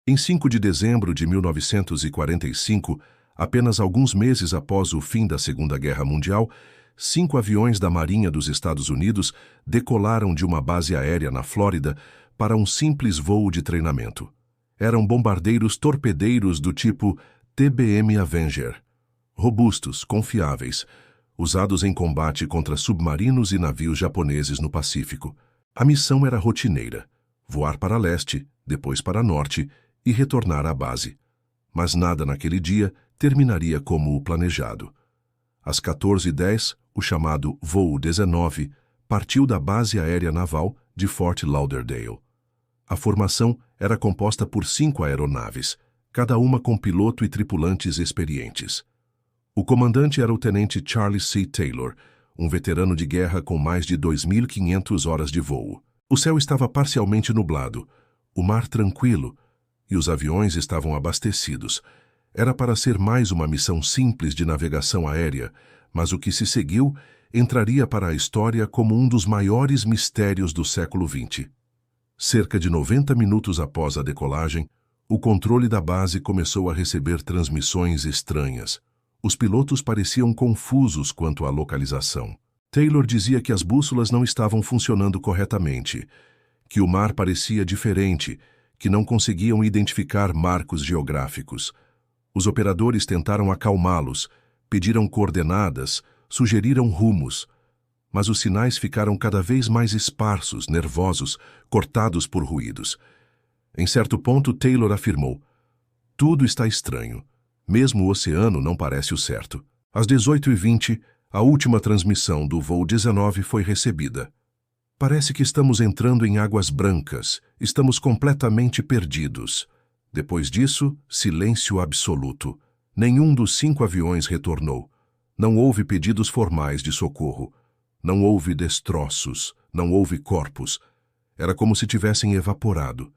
Em 5 de dezembro de 1945, apenas alguns meses após o fim da Segunda Guerra Mundial, 5 aviões da Marinha dos Estados Unidos decolaram de uma base aérea na Flórida para um simples voo de treinamento. Eram bombardeiros torpedeiros do tipo TBM Avenger, robustos, confiáveis, usados em combate contra submarinos e navios japoneses no Pacífico. A missão era rotineira: voar para leste, depois para norte e retornar à base. Mas nada naquele dia terminaria como o planejado. Às 14h10, o chamado Voo 19 partiu da Base Aérea Naval de Fort Lauderdale. A formação era composta por 5 aeronaves, cada uma com piloto e tripulantes experientes. O comandante era o tenente Charles C. Taylor, um veterano de guerra com mais de 2.500 horas de voo. O céu estava parcialmente nublado, o mar tranquilo, e os aviões estavam abastecidos. Era para ser mais uma missão simples de navegação aérea, mas o que se seguiu entraria para a história como um dos maiores mistérios do século XX. Cerca de 90 minutos após a decolagem, o controle da base começou a receber transmissões estranhas. Os pilotos pareciam confusos quanto à localização. Taylor dizia que as bússolas não estavam funcionando corretamente, que o mar parecia diferente, que não conseguiam identificar marcos geográficos. Os operadores tentaram acalmá-los, pediram coordenadas, sugeriram rumos, mas os sinais ficaram cada vez mais esparsos, nervosos, cortados por ruídos. Em certo ponto, Taylor afirmou: "Tudo está estranho. Mesmo o oceano não parece o certo." Às 18h20, a última transmissão do voo 19 foi recebida. "Parece que estamos entrando em águas brancas. Estamos completamente perdidos." Depois disso, silêncio absoluto. Nenhum dos 5 aviões retornou. Não houve pedidos formais de socorro. Não houve destroços. Não houve corpos. Era como se tivessem evaporado.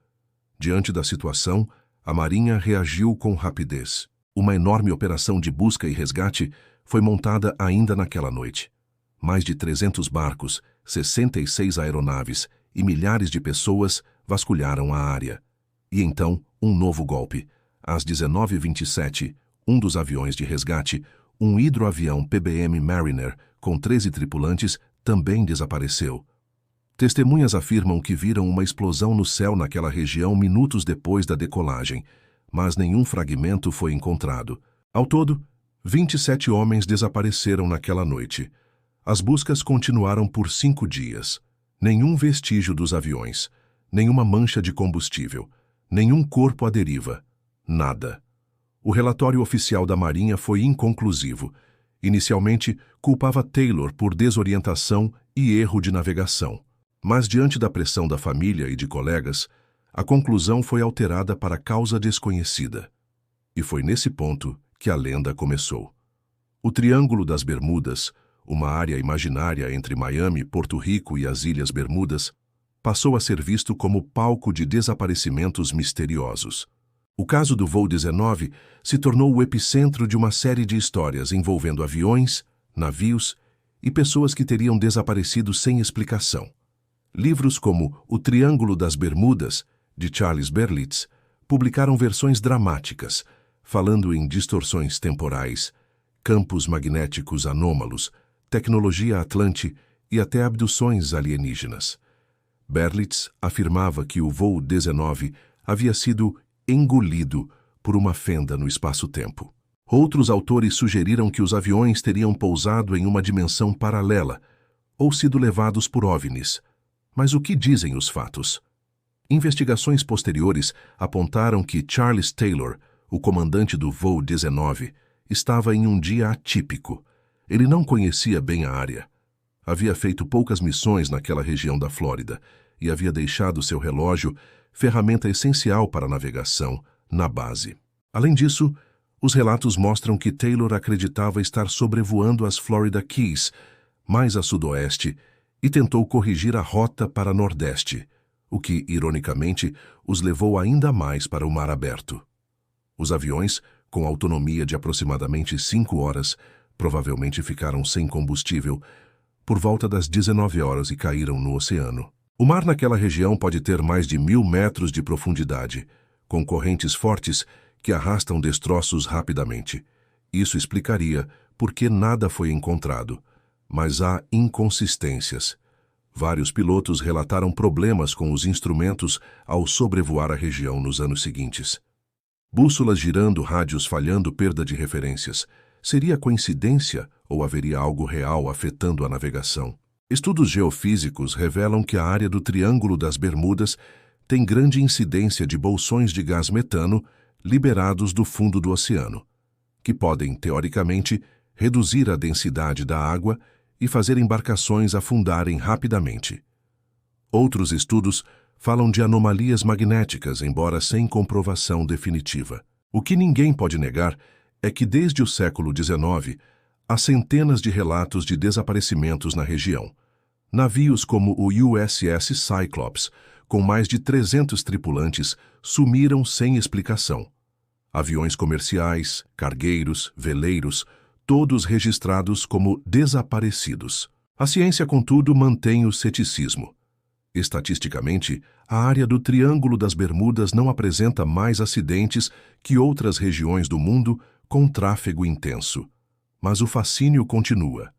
Diante da situação, a Marinha reagiu com rapidez. Uma enorme operação de busca e resgate foi montada ainda naquela noite. Mais de 300 barcos, 66 aeronaves e milhares de pessoas vasculharam a área. E então, um novo golpe. Às 19h27, um dos aviões de resgate, um hidroavião PBM Mariner, com 13 tripulantes, também desapareceu. Testemunhas afirmam que viram uma explosão no céu naquela região minutos depois da decolagem, mas nenhum fragmento foi encontrado. Ao todo, 27 homens desapareceram naquela noite. As buscas continuaram por 5 dias. Nenhum vestígio dos aviões, nenhuma mancha de combustível, nenhum corpo à deriva. Nada. O relatório oficial da Marinha foi inconclusivo. Inicialmente, culpava Taylor por desorientação e erro de navegação. Mas, diante da pressão da família e de colegas, a conclusão foi alterada para causa desconhecida. E foi nesse ponto que a lenda começou. O Triângulo das Bermudas, uma área imaginária entre Miami, Porto Rico e as Ilhas Bermudas, passou a ser visto como palco de desaparecimentos misteriosos. O caso do voo 19 se tornou o epicentro de uma série de histórias envolvendo aviões, navios e pessoas que teriam desaparecido sem explicação. Livros como O Triângulo das Bermudas, de Charles Berlitz, publicaram versões dramáticas, falando em distorções temporais, campos magnéticos anômalos, tecnologia atlante e até abduções alienígenas. Berlitz afirmava que o voo 19 havia sido engolido por uma fenda no espaço-tempo. Outros autores sugeriram que os aviões teriam pousado em uma dimensão paralela ou sido levados por OVNIs. Mas o que dizem os fatos? Investigações posteriores apontaram que Charles Taylor, o comandante do voo 19, estava em um dia atípico. Ele não conhecia bem a área. Havia feito poucas missões naquela região da Flórida e havia deixado seu relógio, ferramenta essencial para a navegação, na base. Além disso, os relatos mostram que Taylor acreditava estar sobrevoando as Florida Keys, mais a sudoeste, e tentou corrigir a rota para nordeste, o que, ironicamente, os levou ainda mais para o mar aberto. Os aviões, com autonomia de aproximadamente 5 horas, provavelmente ficaram sem combustível por volta das 19 horas e caíram no oceano. O mar naquela região pode ter mais de 1.000 metros de profundidade, com correntes fortes que arrastam destroços rapidamente. Isso explicaria por que nada foi encontrado, mas há inconsistências. Vários pilotos relataram problemas com os instrumentos ao sobrevoar a região nos anos seguintes. Bússolas girando, rádios falhando, perda de referências. Seria coincidência ou haveria algo real afetando a navegação? Estudos geofísicos revelam que a área do Triângulo das Bermudas tem grande incidência de bolsões de gás metano liberados do fundo do oceano, que podem, teoricamente, reduzir a densidade da água e fazer embarcações afundarem rapidamente. Outros estudos falam de anomalias magnéticas, embora sem comprovação definitiva. O que ninguém pode negar é que desde o século XIX há centenas de relatos de desaparecimentos na região. Navios como o USS Cyclops, com mais de 300 tripulantes, sumiram sem explicação. Aviões comerciais, cargueiros, veleiros, todos registrados como desaparecidos. A ciência, contudo, mantém o ceticismo. Estatisticamente, a área do Triângulo das Bermudas não apresenta mais acidentes que outras regiões do mundo com tráfego intenso. Mas o fascínio continua.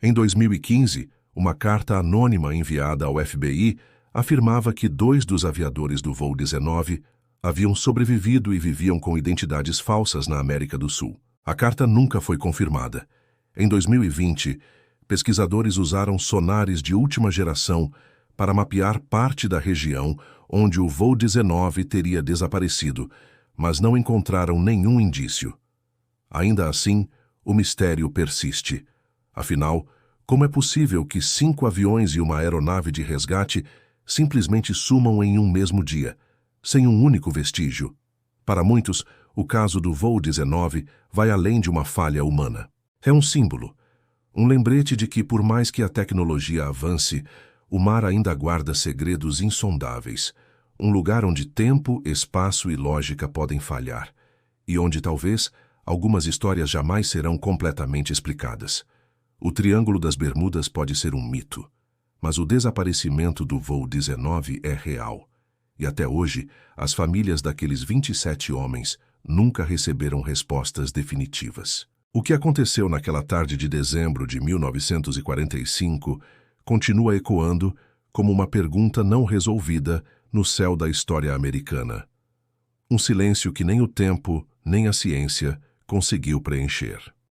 Em 2015, uma carta anônima enviada ao FBI afirmava que 2 dos aviadores do voo 19 haviam sobrevivido e viviam com identidades falsas na América do Sul. A carta nunca foi confirmada. Em 2020, pesquisadores usaram sonares de última geração para mapear parte da região onde o voo 19 teria desaparecido, mas não encontraram nenhum indício. Ainda assim, o mistério persiste. Afinal, como é possível que 5 aviões e uma aeronave de resgate simplesmente sumam em um mesmo dia, sem um único vestígio? Para muitos, o caso do voo 19 vai além de uma falha humana. É um símbolo, um lembrete de que, por mais que a tecnologia avance, o mar ainda guarda segredos insondáveis, um lugar onde tempo, espaço e lógica podem falhar, e onde talvez algumas histórias jamais serão completamente explicadas. O Triângulo das Bermudas pode ser um mito, mas o desaparecimento do voo 19 é real. E até hoje, as famílias daqueles 27 homens nunca receberam respostas definitivas. O que aconteceu naquela tarde de dezembro de 1945 continua ecoando como uma pergunta não resolvida no céu da história americana. Um silêncio que nem o tempo, nem a ciência conseguiu preencher.